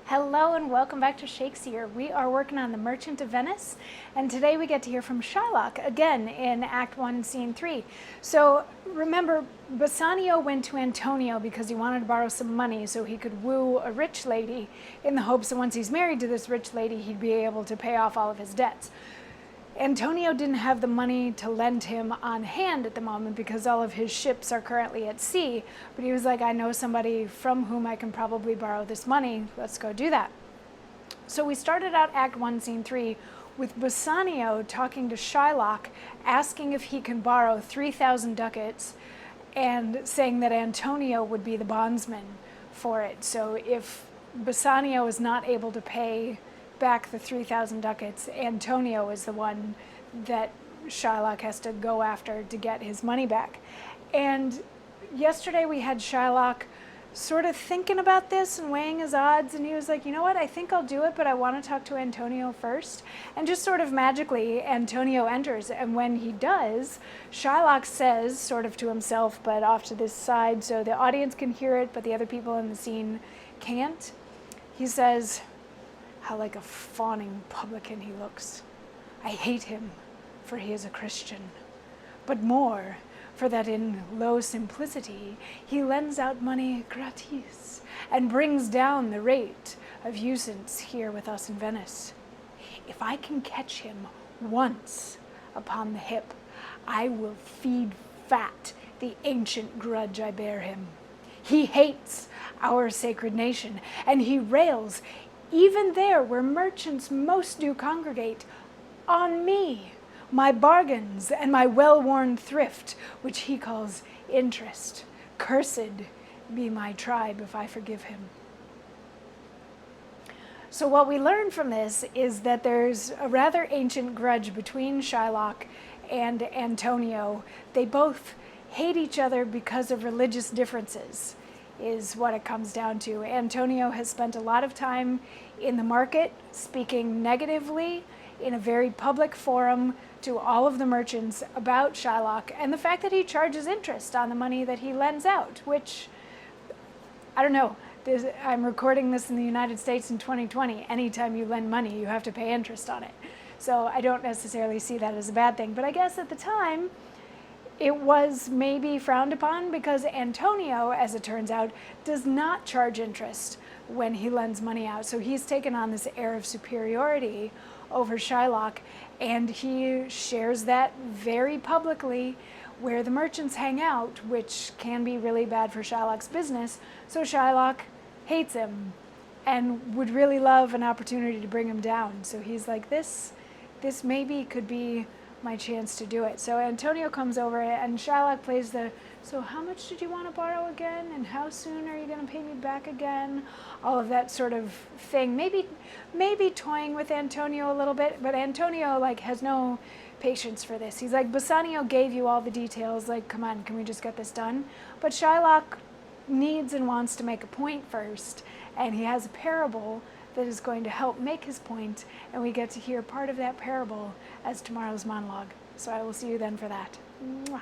Hello and welcome back to Shakesyear. We are working on The Merchant of Venice, and today we get to hear from Shylock again in Act 1, Scene 3. So remember, Bassanio went to Antonio because he wanted to borrow some money so he could woo a rich lady in the hopes that once he's married to this rich lady, he'd be able to pay off all of his debts. Antonio didn't have the money to lend him on hand at the moment because all of his ships are currently at sea, but he was like, I know somebody from whom I can probably borrow this money, let's go do that. So we started out Act 1, Scene 3 with Bassanio talking to Shylock, asking if he can borrow 3,000 ducats and saying that Antonio would be the bondsman for it. So if Bassanio is not able to pay back the 3,000 ducats, Antonio is the one that Shylock has to go after to get his money back. And yesterday we had Shylock sort of thinking about this and weighing his odds, and he was like, you know what, I think I'll do it, but I want to talk to Antonio first. And just sort of magically, Antonio enters, and when he does, Shylock says, sort of to himself, but off to this side so the audience can hear it, but the other people in the scene can't. He says, how like a fawning publican he looks. I hate him, for he is a Christian, but more for that in low simplicity he lends out money gratis and brings down the rate of usance here with us in Venice. If I can catch him once upon the hip, I will feed fat the ancient grudge I bear him. He hates our sacred nation, and he rails even there where merchants most do congregate, on me, my bargains, and my well-worn thrift, which he calls interest. Cursed be my tribe if I forgive him. So what we learn from this is that there's a rather ancient grudge between Shylock and Antonio. They both hate each other because of religious differences, is what it comes down to. Antonio has spent a lot of time in the market speaking negatively in a very public forum to all of the merchants about Shylock and the fact that he charges interest on the money that he lends out, which, I don't know, I'm recording this in the United States in 2020. Anytime you lend money, you have to pay interest on it. So I don't necessarily see that as a bad thing, but I guess at the time, it was maybe frowned upon because Antonio, as it turns out, does not charge interest when he lends money out. So he's taken on this air of superiority over Shylock, and he shares that very publicly where the merchants hang out, which can be really bad for Shylock's business. So Shylock hates him and would really love an opportunity to bring him down. So he's like, this maybe could be my chance to do it. So Antonio comes over and Shylock plays the, so how much did you want to borrow again? And how soon are you going to pay me back again? All of that sort of thing. Maybe toying with Antonio a little bit, but Antonio has no patience for this. He's like, Bassanio gave you all the details, come on, can we just get this done? But Shylock needs and wants to make a point first, and he has a parable that is going to help make his point, and we get to hear part of that parable as tomorrow's monologue. So I will see you then for that. Mwah.